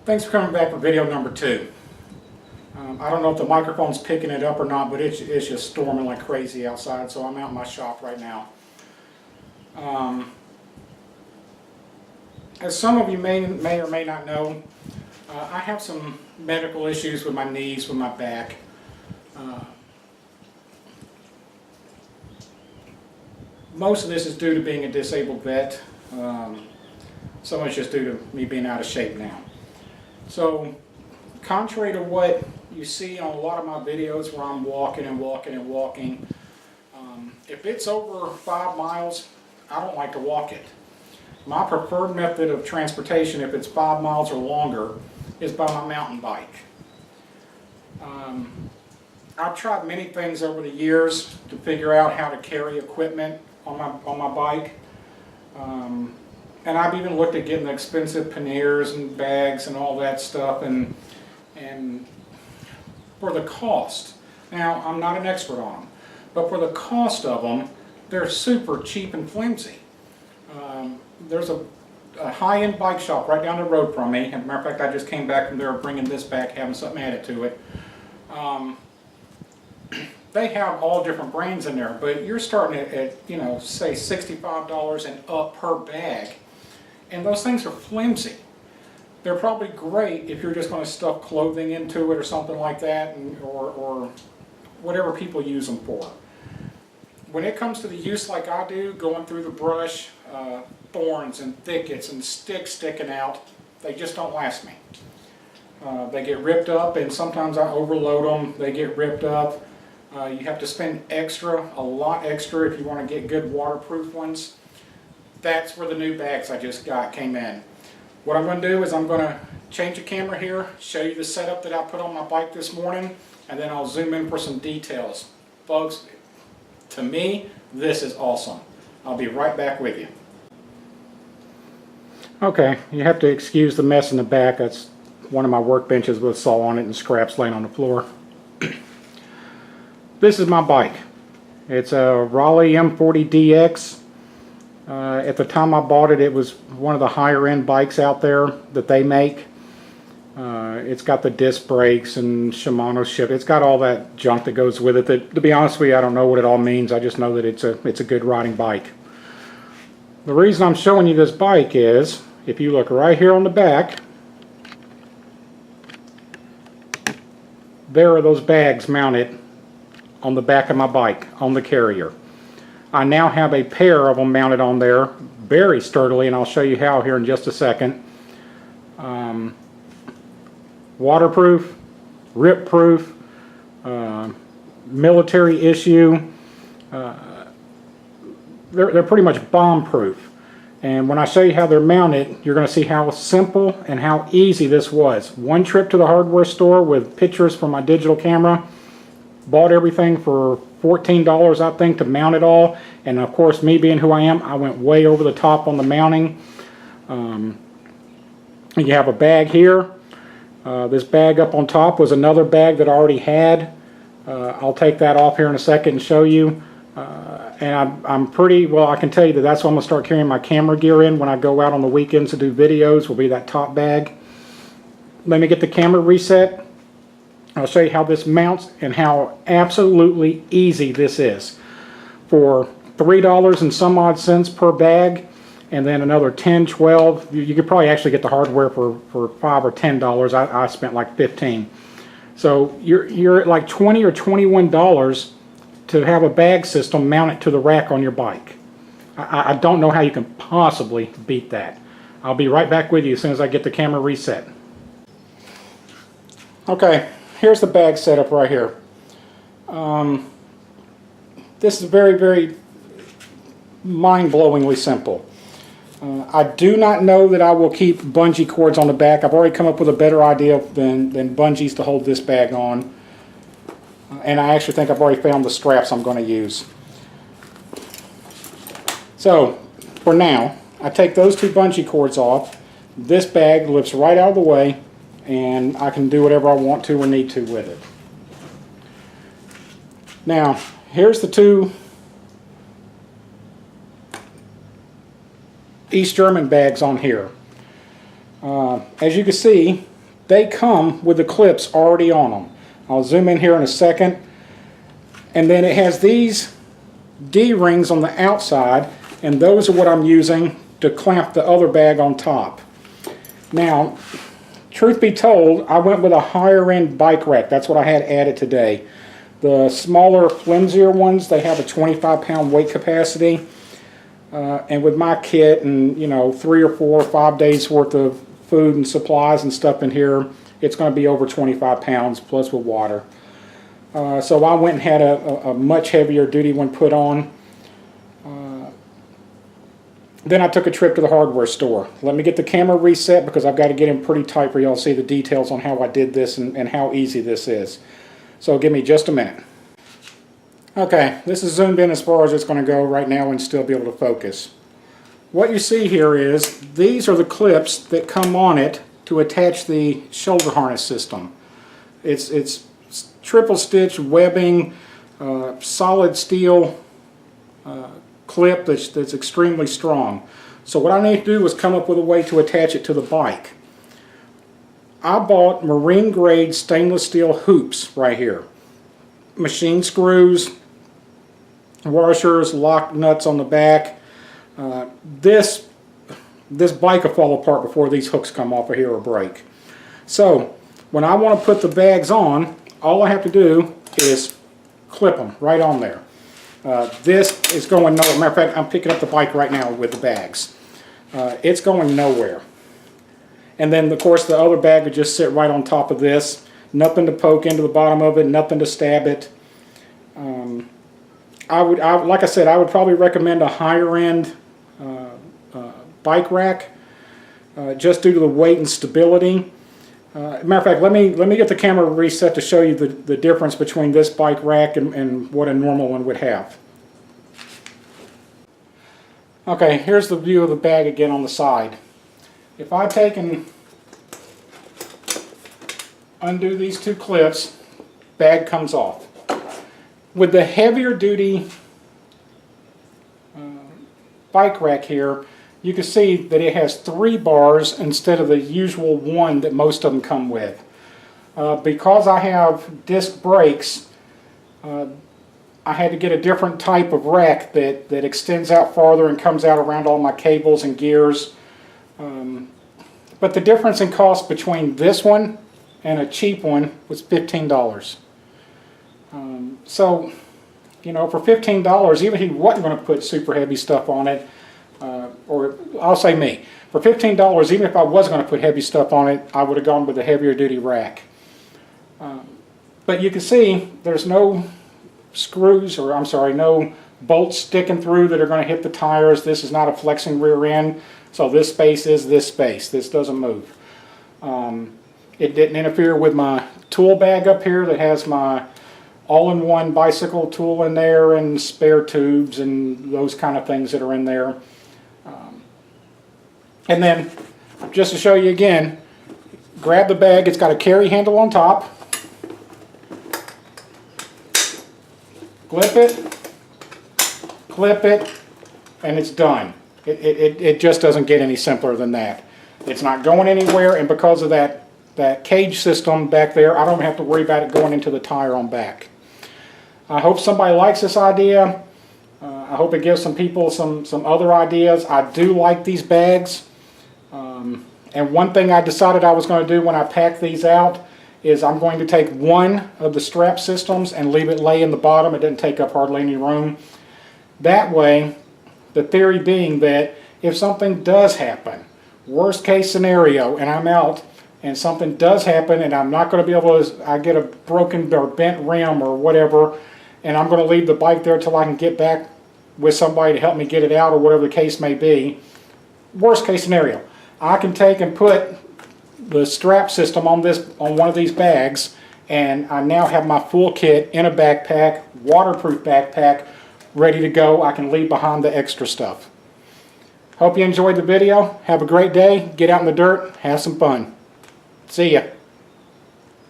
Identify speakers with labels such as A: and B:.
A: Thanks for coming back with video number 2. I don't know if the microphone's picking it up or not, but it's just storming like crazy outside, so I'm out in my shop right now. As some of you may or may not know, I have some medical issues with my knees, with my back. Most of this is due to being a disabled vet. So much just due to me being out of shape now. So, contrary to what you see on a lot of my videos where I'm walking and walking and walking, if it's over 5 miles, I don't like to walk it. My preferred method of transportation, if it's 5 miles or longer, is by my mountain bike. I've tried many things over the years to figure out how to carry equipment on my bike. And I've even looked at getting the expensive panniers and bags and all that stuff, and for the cost. Now, I'm not an expert on them, but for the cost of them, they're super cheap and flimsy. There's a high-end bike shop right down the road from me. As a matter of fact, I just came back from there bringing this back, having something added to it. They have all different brands in there, but you're starting at you know, say $65 and up per bag. And those things are flimsy. They're probably great if you're just going to stuff clothing into it or something like that, or whatever people use them for. When it comes to the use like I do, going through the brush, thorns and thickets and sticks sticking out, they just don't last me. They get ripped up, and sometimes I overload them. They get ripped up. You have to spend a lot extra if you want to get good waterproof ones. That's where the new bags I just got came in. What I'm going to do is I'm going to change the camera here, show you the setup that I put on my bike this morning, and then I'll zoom in for some details. Folks, to me, this is awesome. I'll be right back with you. Okay, you have to excuse the mess in the back. That's one of my workbenches with a saw on it and scraps laying on the floor. This is my bike. It's a Raleigh M40DX. At the time I bought it, it was one of the higher end bikes out there that they make. It's got the disc brakes and Shimano ship. It's got all that junk that goes with it. That, to be honest with you, I don't know what it all means. I just know that it's a good riding bike. The reason I'm showing you this bike is, if you look right here on the back, there are those bags mounted on the back of my bike, on the carrier. I now have a pair of them mounted on there very sturdily, and I'll show you how here in just a second. Waterproof, rip-proof, military issue. They're pretty much bomb-proof. And when I show you how they're mounted, you're going to see how simple and how easy this was. One trip to the hardware store with pictures from my digital camera. Bought everything for $14, I think, to mount it all. And of course, me being who I am, I went way over the top on the mounting. You have a bag here. This bag up on top was another bag that I already had. I'll take that off here in a second and show you. And I'm pretty, well, I can tell you that's what I'm going to start carrying my camera gear in when I go out on the weekends to do videos, will be that top bag. Let me get the camera reset. I'll show you how this mounts and how absolutely easy this is. For $3 and some odd cents per bag, and then another 10, 12, you could probably actually get the hardware for $5 or $10. I spent like 15. So you're at like $20 or $21 to have a bag system mounted to the rack on your bike. I don't know how you can possibly beat that. I'll be right back with you as soon as I get the camera reset. Okay. Here's the bag setup right here. This is very, very mind-blowingly simple. I do not know that I will keep bungee cords on the back. I've already come up with a better idea than bungees to hold this bag on. And I actually think I've already found the straps I'm going to use. So, for now, I take those 2 bungee cords off. This bag lifts right out of the way, and I can do whatever I want to or need to with it. Now, here's the 2 East German bags on here. As you can see, they come with the clips already on them. I'll zoom in here in a second. And then it has these D-rings on the outside, and those are what I'm using to clamp the other bag on top. Now, truth be told, I went with a higher end bike rack. That's what I had added today. The smaller, flimsier ones, they have a 25-pound weight capacity. And with my kit and, you know, 3 or 4 or 5 days worth of food and supplies and stuff in here, it's going to be over 25 pounds plus with water. So I went and had a much heavier duty one put on. Then I took a trip to the hardware store. Let me get the camera reset because I've got to get in pretty tight for y'all to see the details on how I did this and how easy this is. So give me just a minute. Okay, this is zoomed in as far as it's going to go right now and still be able to focus. What you see here is these are the clips that come on it to attach the shoulder harness system. It's triple stitch webbing, solid steel clip that's extremely strong. So what I need to do is come up with a way to attach it to the bike. I bought marine grade stainless steel hoops right here. Machine screws, washers, lock nuts on the back. This bike will fall apart before these hooks come off of here or break. So when I want to put the bags on, all I have to do is clip them right on there. This is going nowhere. Matter of fact, I'm picking up the bike right now with the bags. It's going nowhere. And then, of course, the other bag would just sit right on top of this. Nothing to poke into the bottom of it, nothing to stab it. Like I said, I would probably recommend a higher end bike rack, just due to the weight and stability. Matter of fact, let me get the camera reset to show you the difference between this bike rack and what a normal one would have. Okay, here's the view of the bag again on the side. If I take and undo these 2 clips, bag comes off. With the heavier duty bike rack here, you can see that it has 3 bars instead of the usual 1 that most of them come with. Because I have disc brakes, I had to get a different type of rack that extends out farther and comes out around all my cables and gears. But the difference in cost between this one and a cheap one was $15. So, you know, for $15, even if he wasn't going to put super heavy stuff on it, or I'll say me, for $15, even if I was going to put heavy stuff on it, I would have gone with a heavier duty rack. But you can see there's no screws, or I'm sorry, no bolts sticking through that are going to hit the tires. This is not a flexing rear end, so this space is this space. This doesn't move. It didn't interfere with my tool bag up here that has my all-in-one bicycle tool in there and spare tubes and those kind of things that are in there. And then, just to show you again, grab the bag. It's got a carry handle on top. Clip it, and it's done. It just doesn't get any simpler than that. It's not going anywhere, and because of that cage system back there, I don't have to worry about it going into the tire on back. I hope somebody likes this idea. I hope it gives some people some other ideas. I do like these bags. And one thing I decided I was going to do when I pack these out is I'm going to take one of the strap systems and leave it lay in the bottom. It doesn't take up hardly any room. That way, the theory being that if something does happen, worst case scenario, and I'm out, and something does happen and I'm not going to be able to, I get a broken or bent rim or whatever, and I'm going to leave the bike there till I can get back with somebody to help me get it out or whatever the case may be. Worst case scenario, I can take and put the strap system on one of these bags, and I now have my full kit in a backpack, waterproof backpack, ready to go. I can leave behind the extra stuff. Hope you enjoyed the video. Have a great day. Get out in the dirt. Have some fun. See ya.